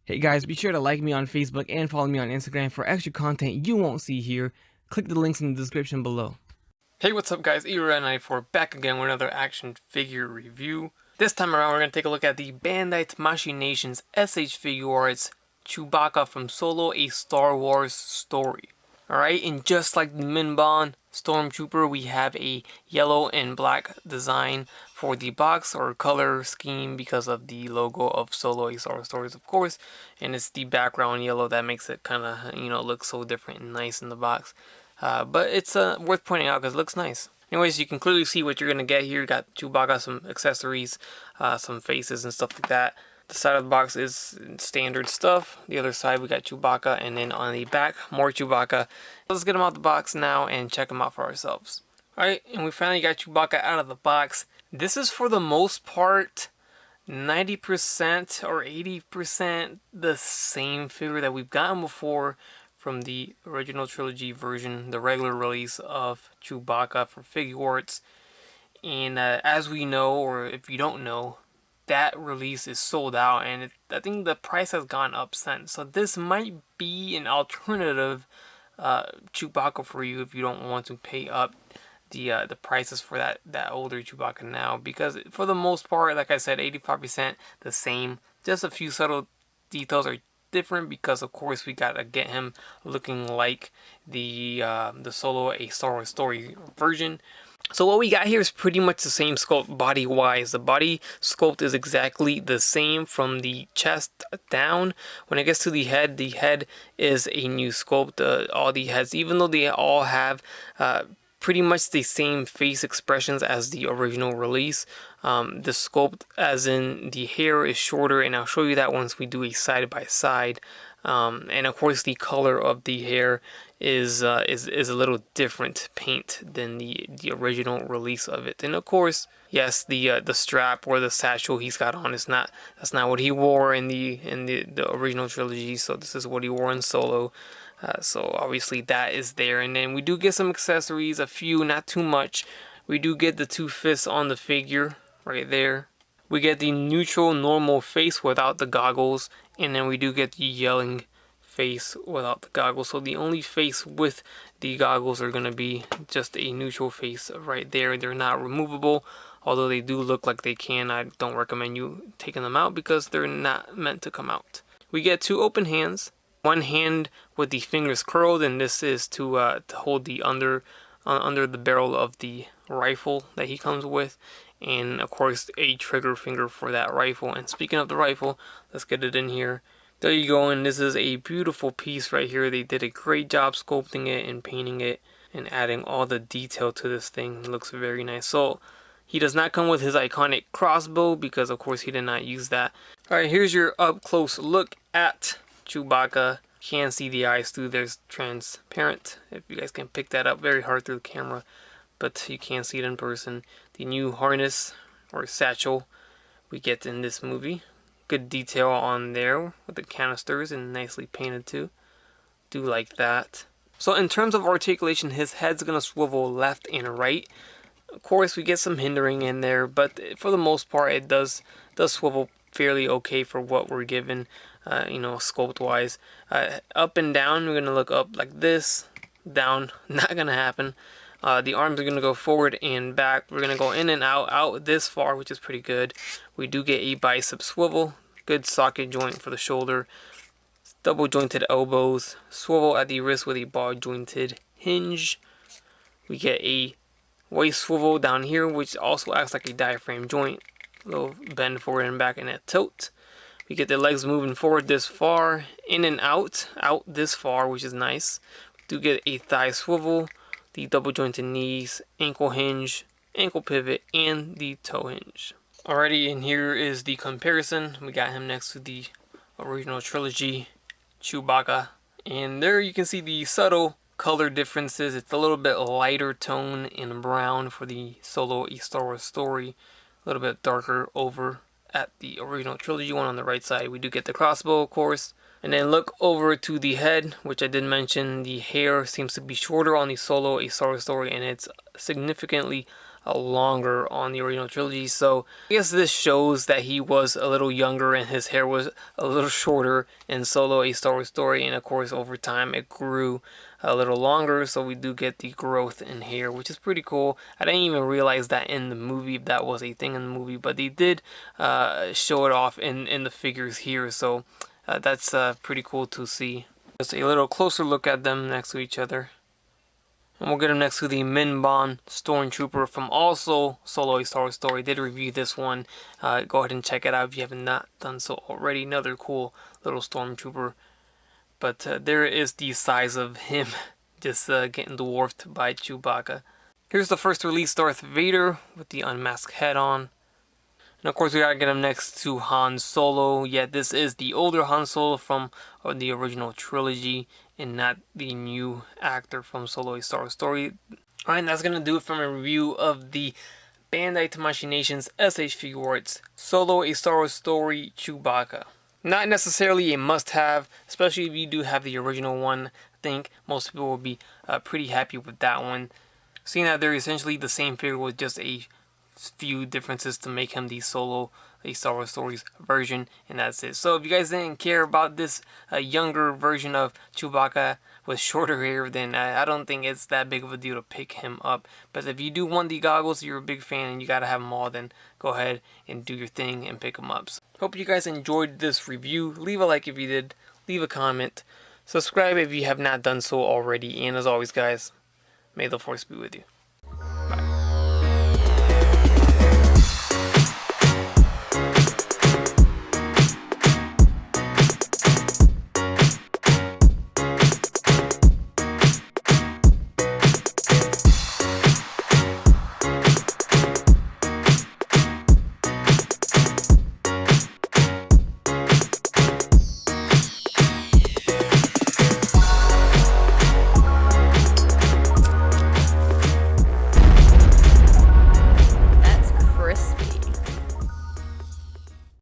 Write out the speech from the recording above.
Hey guys, be sure to like me on Facebook and follow me on Instagram for extra content you won't see here. Click the links in the description below. Hey, what's up guys, ERA94 back again with another action figure review. This time around we're going to take a look at the Bandai Tamashii Nations SH Figuarts CHEWBACCA from Solo: A Star Wars Story. Alright, and just like the Minbon Stormtrooper, we have a yellow and black design for the box or color scheme because of the logo of Solo: A Star Wars Stories, of course, and it's the background yellow that makes it kind of, look so different and nice in the box. But it's worth pointing out because it looks nice. Anyways, you can clearly see what you're going to get here. You got CHEWBACCA, some accessories, some faces and stuff like that. The side of the box is standard stuff. The other side we got CHEWBACCA, and then on the back, more CHEWBACCA. Let's get them out the box now and check them out for ourselves. Alright, and we finally got CHEWBACCA out of the box. This is for the most part 90% or 80% the same figure that we've gotten before from the original trilogy version, the regular release of CHEWBACCA for Figuarts. And as we know, or if you don't know, that release is sold out, and I think the price has gone up since. So this might be an alternative CHEWBACCA for you if you don't want to pay up the prices for that older CHEWBACCA now, because for the most part, like I said, 85% the same. Just a few subtle details are different because of course we gotta get him looking like the Solo: A Star Wars Story version. So what we got here is pretty much the same sculpt body wise. The body sculpt is exactly the same from the chest down. When it gets to the head is a new sculpt. All the heads, even though they all have pretty much the same face expressions as the original release, the sculpt as in the hair is shorter, and I'll show you that once we do a side by side. And of course the color of the hair is a little different paint than the original release of it. And of course, yes, the strap or the satchel he's got on that's not what he wore in the original trilogy. So this is what he wore in Solo. So obviously that is there. And then we do get some accessories, a few, not too much. We do get the two fists on the figure right there. We get the neutral normal face without the goggles, and then we do get the yelling face without the goggles. So the only face with the goggles are going to be just a neutral face right there. They're not removable, although they do look like they can. I don't recommend you taking them out because they're not meant to come out. We get two open hands, one hand with the fingers curled, and this is to hold the under the barrel of the rifle that he comes with, and of course a trigger finger for that rifle. And speaking of the rifle, let's get it in here. There you go, and this is a beautiful piece right here. They did a great job sculpting it and painting it and adding all the detail to this thing. It looks very nice. So he does not come with his iconic crossbow because of course he did not use that. Alright, here's your up close look at CHEWBACCA. You can see the eyes too. There's transparent, if you guys can pick that up. Very hard through the camera, but you can see it in person. The new harness or satchel we get in this movie. Good detail on there with the canisters and nicely painted too. Do like that. So in terms of articulation, his head's gonna swivel left and right. Of course we get some hindering in there, but for the most part it does swivel fairly okay for what we're given, sculpt wise. Up and down, we're gonna look up like this. Down, not gonna happen. The arms are going to go forward and back. We're going to go in and out this far, which is pretty good. We do get a bicep swivel, good socket joint for the shoulder, double jointed elbows, swivel at the wrist with a ball jointed hinge. We get a waist swivel down here, which also acts like a diaphragm joint, a little bend forward and back and a tilt. We get the legs moving forward this far, in and out this far, which is nice. We do get a thigh swivel, the double jointed knees, ankle hinge, ankle pivot, and the toe hinge. Alrighty, and here is the comparison. We got him next to the original trilogy CHEWBACCA, and there you can see the subtle color differences. It's a little bit lighter tone in brown for the Solo: A Star Wars Story, a little bit darker over at the original trilogy one on the right side. We do get the crossbow, of course. And then look over to the head, which I did mention. The hair seems to be shorter on the Solo: A Star Wars Story, and it's significantly longer on the original trilogy. So I guess this shows that he was a little younger and his hair was a little shorter in Solo: A Star Wars Story, and of course over time it grew a little longer, so we do get the growth in hair, which is pretty cool. I didn't even realize that in the movie, that was a thing in the movie, but they did show it off in the figures here, so that's pretty cool to see. Just a little closer look at them next to each other. And we'll get him next to the Minbon Stormtrooper from also Solo: A Star Wars Story. Did review this one. Go ahead and check it out if you have not done so already. Another cool little Stormtrooper. But there is the size of him just getting dwarfed by Chewbacca. Here's the first release Darth Vader with the unmasked head on. And of course we gotta get him next to Han Solo. Yeah, this is the older Han Solo from the original trilogy and not the new actor from Solo: A Star Wars Story. Alright, that's gonna do it from a review of the Bandai Tamashii Nations SH Figuarts Solo: A Star Wars Story Chewbacca. Not necessarily a must-have, especially if you do have the original one. I think most people will be pretty happy with that one. Seeing that they're essentially the same figure with just a few differences to make him the Solo: A Star Wars Stories version, and that's it. So if you guys didn't care about this younger version of Chewbacca with shorter hair, then I don't think it's that big of a deal to pick him up. But if you do want the goggles, you're a big fan and you gotta have them all, then go ahead and do your thing and pick them up. So, hope you guys enjoyed this review. Leave a like if you did, leave a comment, subscribe if you have not done so already, and as always guys, may the Force be with you.